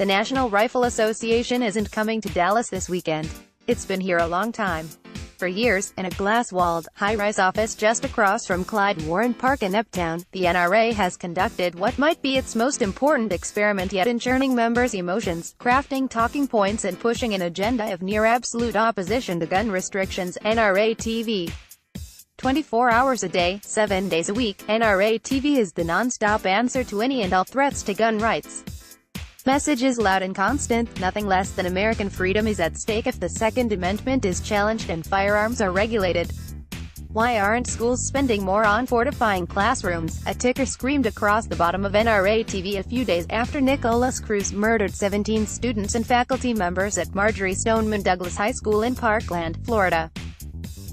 The National Rifle Association isn't coming to Dallas this weekend. It's been here a long time. For years, in a glass-walled, high-rise office just across from Klyde Warren Park in Uptown, the NRA has conducted what might be its most important experiment yet in churning members' emotions, crafting talking points and pushing an agenda of near-absolute opposition to gun restrictions. NRA TV. 24 hours a day, 7 days a week, NRA TV is the non-stop answer to any and all threats to gun rights. Message is loud and constant: nothing less than American freedom is at stake if the Second Amendment is challenged and firearms are regulated. Why aren't schools spending more on fortifying classrooms? A ticker screamed across the bottom of NRA TV a few days after Nicholas Cruz murdered 17 students and faculty members at Marjory Stoneman Douglas High School in Parkland, Florida.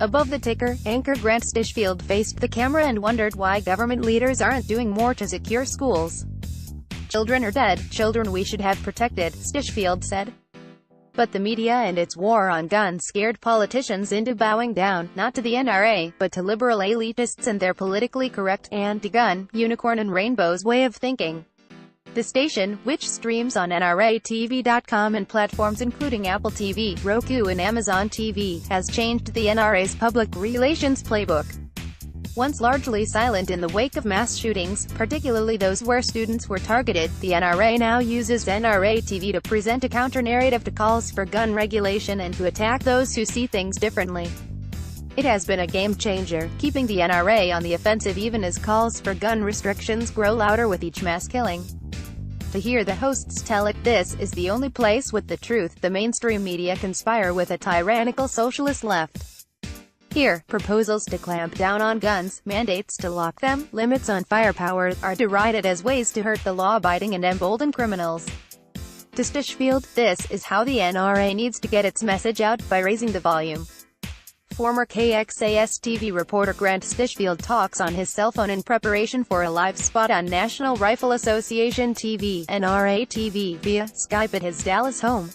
Above the ticker, anchor Grant Stishfield faced the camera and wondered why government leaders aren't doing more to secure schools. "Children are dead, children we should have protected," Stishfield said. But the media and its war on guns scared politicians into bowing down, not to the NRA, but to liberal elitists and their politically correct, anti-gun, unicorn and rainbows way of thinking. The station, which streams on NRATV.com and platforms including Apple TV, Roku and Amazon TV, has changed the NRA's public relations playbook. Once largely silent in the wake of mass shootings, particularly those where students were targeted, the NRA now uses NRA TV to present a counter-narrative to calls for gun regulation and to attack those who see things differently. It has been a game-changer, keeping the NRA on the offensive even as calls for gun restrictions grow louder with each mass killing. To hear the hosts tell it, this is the only place with the truth, the mainstream media conspire with a tyrannical socialist left. Here, proposals to clamp down on guns, mandates to lock them, limits on firepower, are derided as ways to hurt the law-abiding and embolden criminals. To Stishfield, this is how the NRA needs to get its message out, by raising the volume. Former KXAS-TV reporter Grant Stishfield talks on his cell phone in preparation for a live spot on National Rifle Association TV, NRA TV, via Skype at his Dallas home.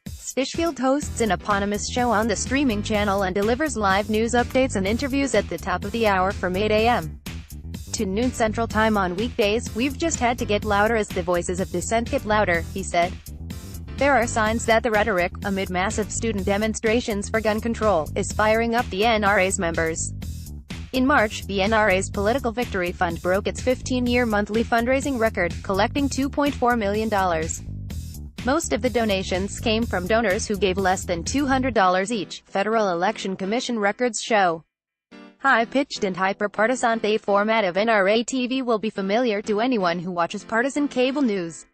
Stishfield hosts an eponymous show on the streaming channel and delivers live news updates and interviews at the top of the hour from 8 a.m. to noon Central Time on weekdays. "We've just had to get louder as the voices of dissent get louder," he said. There are signs that the rhetoric, amid massive student demonstrations for gun control, is firing up the NRA's members. In March, the NRA's Political Victory Fund broke its 15-year monthly fundraising record, collecting $2.4 million. Most of the donations came from donors who gave less than $200 each, Federal Election Commission records show. High-pitched and hyper-partisan, the format of NRA TV will be familiar to anyone who watches partisan cable news.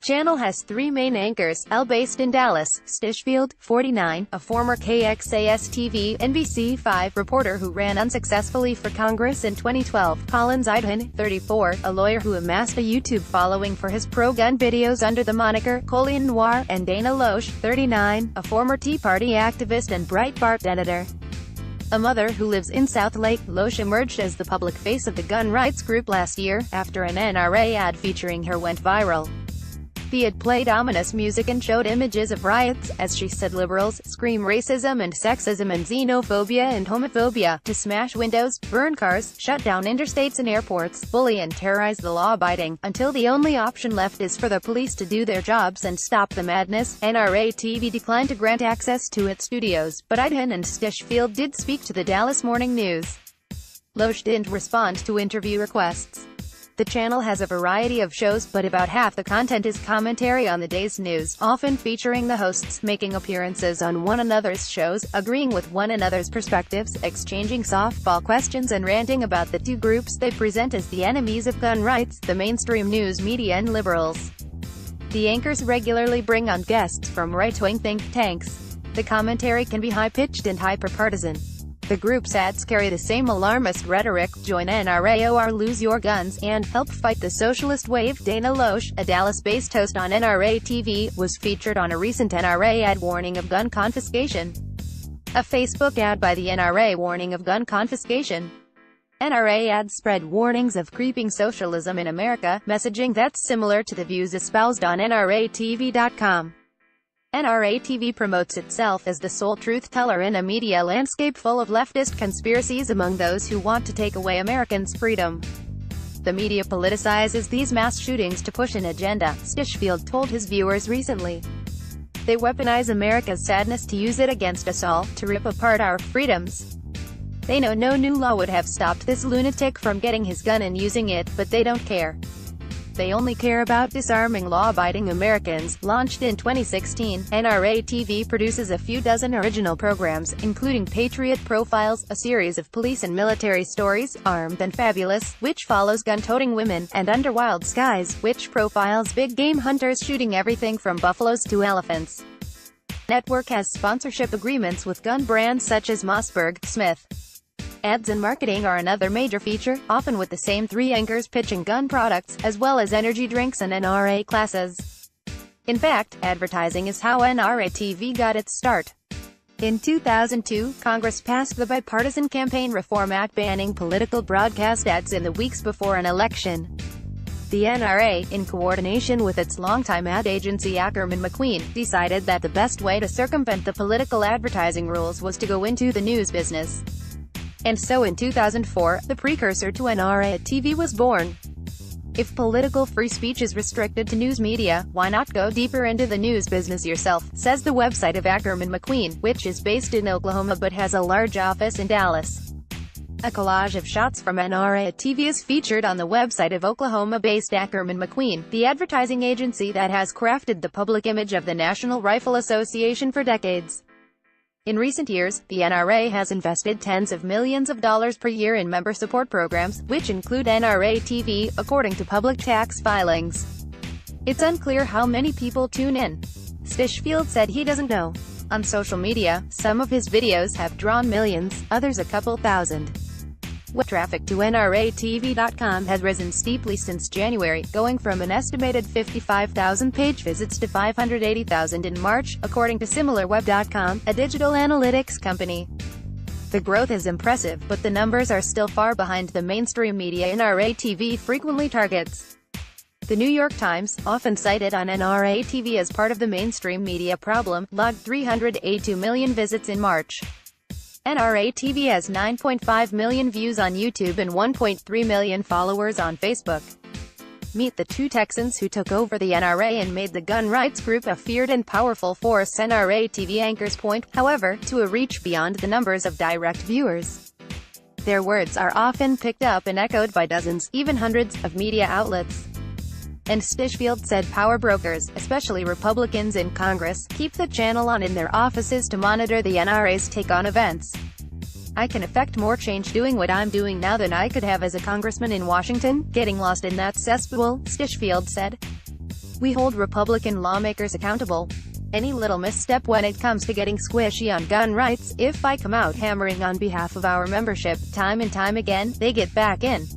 Channel has three main anchors, L based in Dallas, Stishfield, 49, a former KXAS-TV, NBC5 reporter who ran unsuccessfully for Congress in 2012, Collins Idhan, 34, a lawyer who amassed a YouTube following for his pro-gun videos under the moniker Colleen Noir, and Dana Loesch, 39, a former Tea Party activist and Breitbart editor. A mother who lives in South Lake, Loesch emerged as the public face of the gun rights group last year, after an NRA ad featuring her went viral. The ad played ominous music and showed images of riots, as she said liberals scream racism and sexism and xenophobia and homophobia, to smash windows, burn cars, shut down interstates and airports, bully and terrorize the law-abiding, until the only option left is for the police to do their jobs and stop the madness. NRA TV declined to grant access to its studios, but Idhan and Stishfield did speak to the Dallas Morning News. Loesch didn't respond to interview requests. The channel has a variety of shows, but about half the content is commentary on the day's news, often featuring the hosts making appearances on one another's shows, agreeing with one another's perspectives, exchanging softball questions and ranting about the two groups they present as the enemies of gun rights, the mainstream news media and liberals. The anchors regularly bring on guests from right-wing think tanks. The commentary can be high-pitched and hyper-partisan. The group's ads carry the same alarmist rhetoric: join NRA or lose your guns, and help fight the socialist wave. Dana Loesch, a Dallas-based host on NRA TV, was featured on a recent NRA ad warning of gun confiscation. A Facebook ad by the NRA warning of gun confiscation. NRA ads spread warnings of creeping socialism in America, messaging that's similar to the views espoused on NRATV.com. NRA TV promotes itself as the sole truth teller in a media landscape full of leftist conspiracies among those who want to take away Americans' freedom. The media politicizes these mass shootings to push an agenda, Stishfield told his viewers recently. They weaponize America's sadness to use it against us all, to rip apart our freedoms. They know no new law would have stopped this lunatic from getting his gun and using it, but they don't care. They only care about disarming law-abiding Americans. Launched in 2016, NRA TV produces a few dozen original programs, including Patriot Profiles, a series of police and military stories, Armed and Fabulous, which follows gun-toting women, and Under Wild Skies, which profiles big game hunters shooting everything from buffaloes to elephants. Network has sponsorship agreements with gun brands such as Mossberg, Smith. Ads and marketing are another major feature, often with the same three anchors pitching gun products, as well as energy drinks and NRA classes. In fact, advertising is how NRA TV got its start. In 2002, Congress passed the Bipartisan Campaign Reform Act banning political broadcast ads in the weeks before an election. The NRA, in coordination with its longtime ad agency Ackerman McQueen, decided that the best way to circumvent the political advertising rules was to go into the news business. And so in 2004, the precursor to NRA TV was born. If political free speech is restricted to news media, why not go deeper into the news business yourself, says the website of Ackerman McQueen, which is based in Oklahoma but has a large office in Dallas. A collage of shots from NRA TV is featured on the website of Oklahoma-based Ackerman McQueen, the advertising agency that has crafted the public image of the National Rifle Association for decades. In recent years, the NRA has invested tens of millions of dollars per year in member support programs, which include NRA TV, according to public tax filings. It's unclear how many people tune in. Stishfield said he doesn't know. On social media, some of his videos have drawn millions, others a couple thousand. Web traffic to NRATV.com has risen steeply since January, going from an estimated 55,000 page visits to 580,000 in March, according to SimilarWeb.com, a digital analytics company. The growth is impressive, but the numbers are still far behind the mainstream media NRA TV frequently targets. The New York Times, often cited on NRA TV as part of the mainstream media problem, logged 382 million visits in March. NRA TV has 9.5 million views on YouTube and 1.3 million followers on Facebook. Meet the two Texans who took over the NRA and made the gun rights group a feared and powerful force. NRA TV anchors point, however, to a reach beyond the numbers of direct viewers. Their words are often picked up and echoed by dozens, even hundreds, of media outlets. And Stishfield said power brokers, especially Republicans in Congress, keep the channel on in their offices to monitor the NRA's take on events. I can affect more change doing what I'm doing now than I could have as a congressman in Washington, getting lost in that cesspool, Stishfield said. We hold Republican lawmakers accountable. Any little misstep when it comes to getting squishy on gun rights, if I come out hammering on behalf of our membership, time and time again, they get back in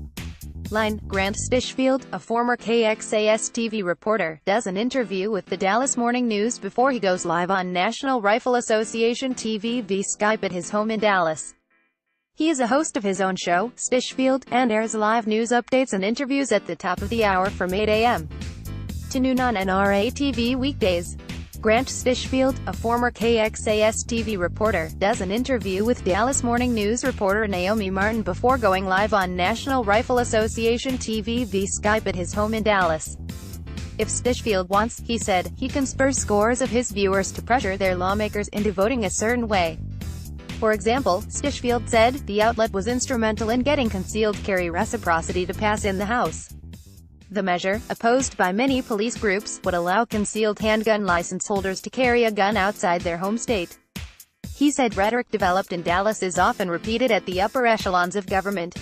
line. Grant Stishfield, a former KXAS-TV reporter, does an interview with the Dallas Morning News before he goes live on National Rifle Association TV via Skype at his home in Dallas. He is a host of his own show, Stishfield, and airs live news updates and interviews at the top of the hour from 8 a.m. to noon on NRA TV weekdays. Grant Stishfield, a former KXAS-TV reporter, does an interview with Dallas Morning News reporter Naomi Martin before going live on National Rifle Association TV via Skype at his home in Dallas. If Stishfield wants, he said, he can spur scores of his viewers to pressure their lawmakers into voting a certain way. For example, Stishfield said, the outlet was instrumental in getting concealed carry reciprocity to pass in the House. The measure, opposed by many police groups, would allow concealed handgun license holders to carry a gun outside their home state. He said rhetoric developed in Dallas is often repeated at the upper echelons of government.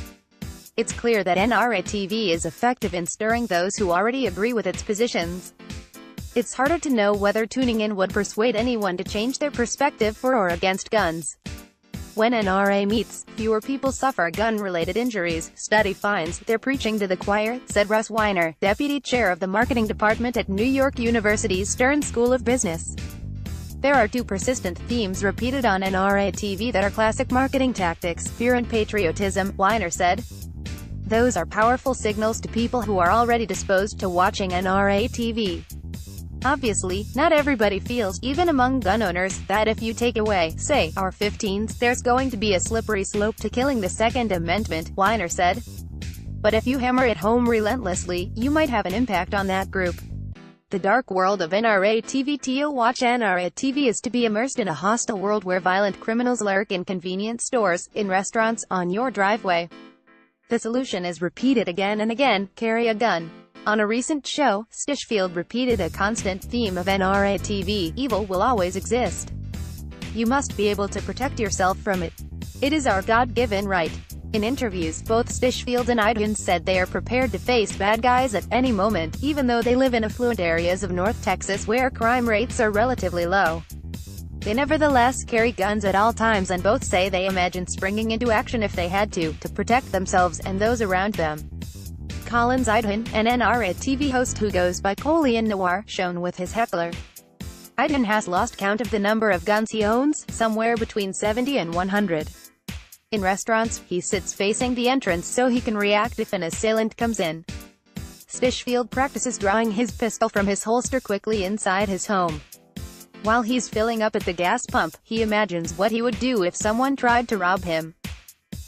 It's clear that NRA TV is effective in stirring those who already agree with its positions. It's harder to know whether tuning in would persuade anyone to change their perspective for or against guns. When NRA meets, fewer people suffer gun-related injuries, study finds. They're preaching to the choir, said Russ Weiner, deputy chair of the marketing department at New York University's Stern School of Business. There are two persistent themes repeated on NRA TV that are classic marketing tactics: fear and patriotism, Weiner said. Those are powerful signals to people who are already disposed to watching NRA TV. Obviously, not everybody feels, even among gun owners, that if you take away, say, our 15s, there's going to be a slippery slope to killing the Second Amendment, Weiner said. But if you hammer it home relentlessly, you might have an impact on that group. The dark world of NRA TV. To watch NRA TV is to be immersed in a hostile world where violent criminals lurk in convenience stores, in restaurants, on your driveway. The solution is repeated again and again: carry a gun. On a recent show, Stishfield repeated a constant theme of NRA TV: evil will always exist. You must be able to protect yourself from it. It is our God-given right. In interviews, both Stishfield and Idhun said they are prepared to face bad guys at any moment, even though they live in affluent areas of North Texas where crime rates are relatively low. They nevertheless carry guns at all times, and both say they imagine springing into action if they had to protect themselves and those around them. Collins Idhun, an NRA TV host who goes by Klyde Noir, shone with his heckler. Idhun has lost count of the number of guns he owns, somewhere between 70 and 100. In restaurants, he sits facing the entrance so he can react if an assailant comes in. Stishfield practices drawing his pistol from his holster quickly inside his home. While he's filling up at the gas pump, he imagines what he would do if someone tried to rob him.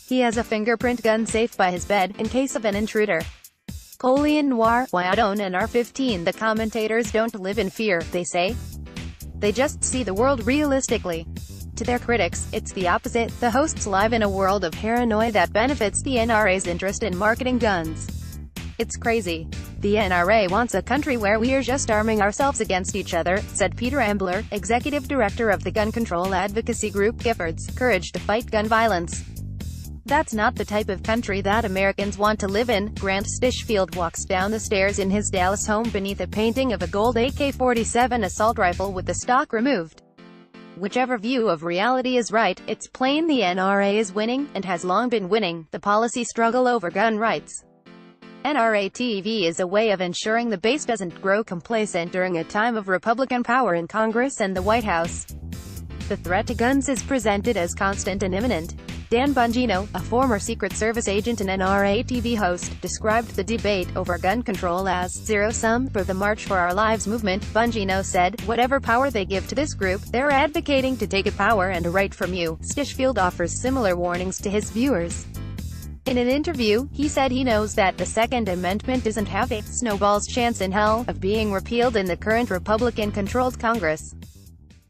He has a fingerprint gun safe by his bed, in case of an intruder. Klyde Noir, why don't NR15? The commentators don't live in fear, they say. They just see the world realistically. To their critics, it's the opposite. The hosts live in a world of paranoia that benefits the NRA's interest in marketing guns. It's crazy. The NRA wants a country where we're just arming ourselves against each other, said Peter Ambler, executive director of the gun control advocacy group Giffords Courage to Fight Gun Violence. That's not the type of country that Americans want to live in. Grant Stishfield walks down the stairs in his Dallas home beneath a painting of a gold AK-47 assault rifle with the stock removed. Whichever view of reality is right, it's plain the NRA is winning, and has long been winning, the policy struggle over gun rights. NRA TV is a way of ensuring the base doesn't grow complacent during a time of Republican power in Congress and the White House. The threat to guns is presented as constant and imminent. Dan Bongino, a former Secret Service agent and NRA TV host, described the debate over gun control as zero-sum for the March for Our Lives movement. Bongino said, whatever power they give to this group, they're advocating to take a power and a right from you. Stishfield offers similar warnings to his viewers. In an interview, he said he knows that the Second Amendment doesn't have a snowball's chance in hell of being repealed in the current Republican-controlled Congress.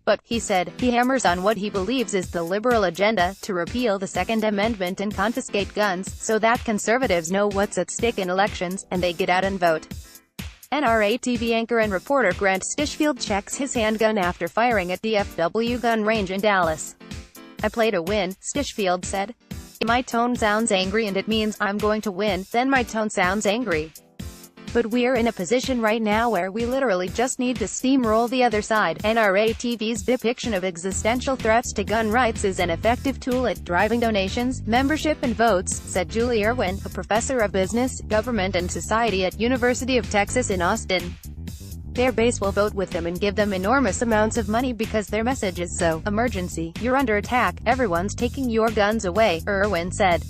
But, he said, he hammers on what he believes is the liberal agenda, to repeal the Second Amendment and confiscate guns, so that conservatives know what's at stake in elections, and they get out and vote. NRA TV anchor and reporter Grant Stishfield checks his handgun after firing at DFW gun range in Dallas. I play to win, Stishfield said. If my tone sounds angry and it means I'm going to win, then my tone sounds angry. But we're in a position right now where we literally just need to steamroll the other side. NRA TV's depiction of existential threats to gun rights is an effective tool at driving donations, membership and votes, said Julie Irwin, a professor of business, government and society at University of Texas in Austin. Their base will vote with them and give them enormous amounts of money because their message is so, emergency, you're under attack, everyone's taking your guns away, Irwin said.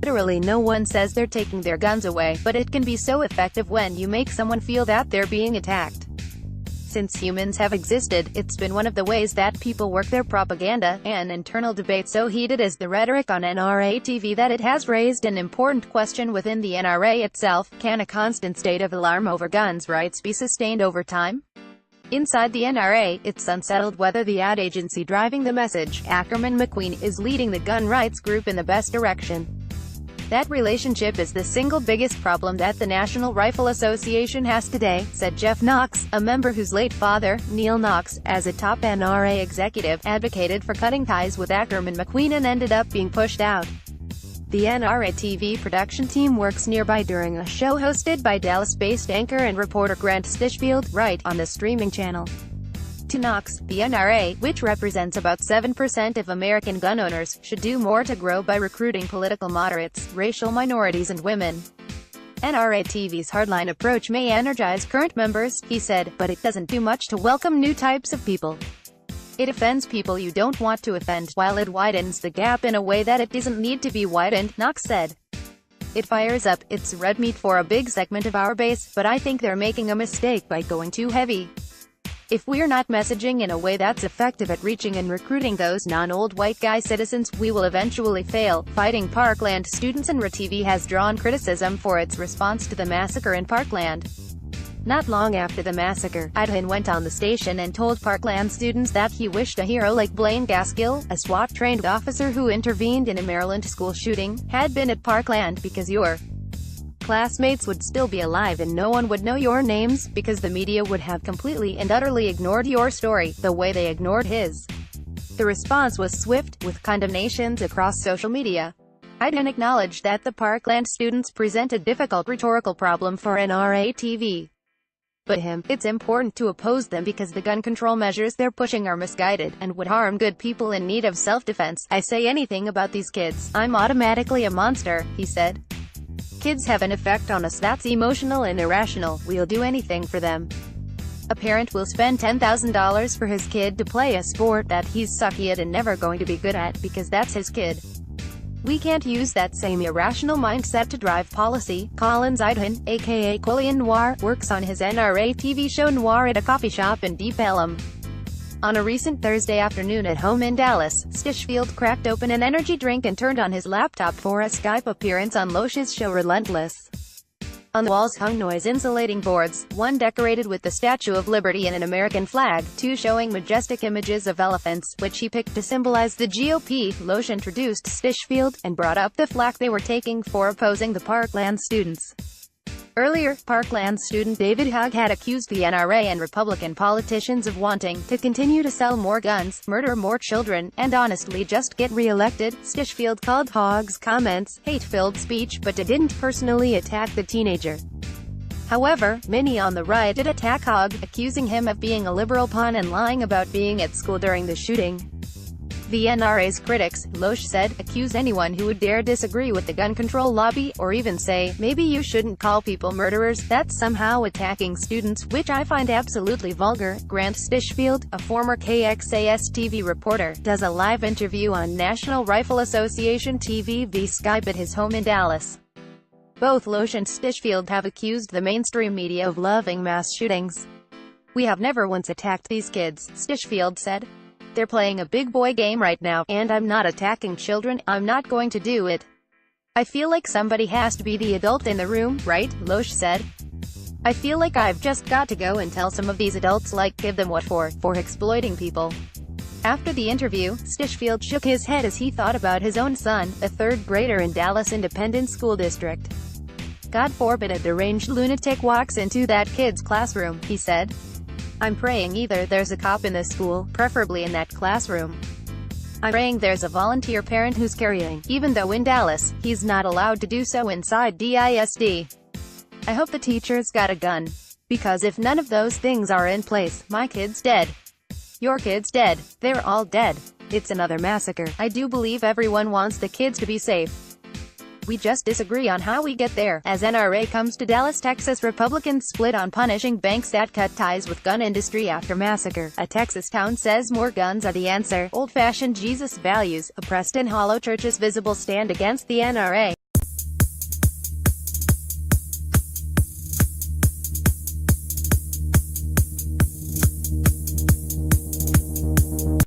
Literally no one says they're taking their guns away, but it can be so effective when you make someone feel that they're being attacked. Since humans have existed, it's been one of the ways that people work their propaganda, an internal debate so heated as the rhetoric on NRA TV that it has raised an important question within the NRA itself: can a constant state of alarm over guns rights be sustained over time? Inside the NRA, it's unsettled whether the ad agency driving the message, Ackerman McQueen, is leading the gun rights group in the best direction. That relationship is the single biggest problem that the National Rifle Association has today, said Jeff Knox, a member whose late father, Neil Knox, as a top NRA executive, advocated for cutting ties with Ackerman McQueen and ended up being pushed out. The NRA TV production team works nearby during a show hosted by Dallas-based anchor and reporter Grant Stishfield, right, on the streaming channel. To Knox, the NRA, which represents about 7% of American gun owners, should do more to grow by recruiting political moderates, racial minorities and women. NRA TV's hardline approach may energize current members, he said, but it doesn't do much to welcome new types of people. It offends people you don't want to offend, while it widens the gap in a way that it doesn't need to be widened, Knox said. It fires up, it's red meat for a big segment of our base, but I think they're making a mistake by going too heavy. If we're not messaging in a way that's effective at reaching and recruiting those non-old white guy citizens, we will eventually fail. Fighting Parkland students. NRA TV has drawn criticism for its response to the massacre in Parkland. Not long after the massacre, Idhin went on the station and told Parkland students that he wished a hero like Blaine Gaskill, a SWAT-trained officer who intervened in a Maryland school shooting, had been at Parkland, because your classmates would still be alive and no one would know your names, because the media would have completely and utterly ignored your story, the way they ignored his. The response was swift, with condemnations across social media. Idhin acknowledged that the Parkland students present a difficult rhetorical problem for NRA TV. But it's important to oppose them because the gun control measures they're pushing are misguided, and would harm good people in need of self-defense. I say anything about these kids, I'm automatically a monster, he said. Kids have an effect on us that's emotional and irrational. We'll do anything for them. A parent will spend $10,000 for his kid to play a sport that he's sucky at and never going to be good at, because that's his kid. We can't use that same irrational mindset to drive policy. Collins Idhin, aka Klyde Noir, works on his NRA TV show Noir at a coffee shop in Deep Ellum. On a recent Thursday afternoon at home in Dallas, Stishfield cracked open an energy drink and turned on his laptop for a Skype appearance on Losh's show Relentless. On the walls hung noise-insulating boards, one decorated with the Statue of Liberty and an American flag, two showing majestic images of elephants, which he picked to symbolize the GOP. Losh introduced Stishfield, and brought up the flack they were taking for opposing the Parkland students. Earlier, Parkland student David Hogg had accused the NRA and Republican politicians of wanting to continue to sell more guns, murder more children, and honestly just get re-elected. Stishfield called Hogg's comments hate-filled speech, but didn't personally attack the teenager. However, many on the right did attack Hogg, accusing him of being a liberal pawn and lying about being at school during the shooting. The NRA's critics, Losh said, accuse anyone who would dare disagree with the gun control lobby, or even say, maybe you shouldn't call people murderers, that's somehow attacking students, which I find absolutely vulgar. Grant Stishfield, a former KXAS TV reporter, does a live interview on National Rifle Association TV via Skype at his home in Dallas. Both Losh and Stishfield have accused the mainstream media of loving mass shootings. We have never once attacked these kids, Stishfield said. They're playing a big boy game right now, and I'm not attacking children, I'm not going to do it. I feel like somebody has to be the adult in the room, right? Losh said. I feel like I've just got to go and tell some of these adults, like, give them what for exploiting people. After the interview, Stishfield shook his head as he thought about his own son, a third grader in Dallas Independent School District. God forbid a deranged lunatic walks into that kid's classroom, he said. I'm praying either there's a cop in the school, preferably in that classroom. I'm praying there's a volunteer parent who's carrying, even though in Dallas, he's not allowed to do so inside DISD. I hope the teacher's got a gun. Because if none of those things are in place, my kid's dead. Your kid's dead. They're all dead. It's another massacre. I do believe everyone wants the kids to be safe. We just disagree on how we get there. As NRA comes to Dallas, Texas, Republicans split on punishing banks that cut ties with gun industry after massacre. A Texas town says more guns are the answer. Old-fashioned Jesus values. A Preston Hollow Church's visible stand against the NRA.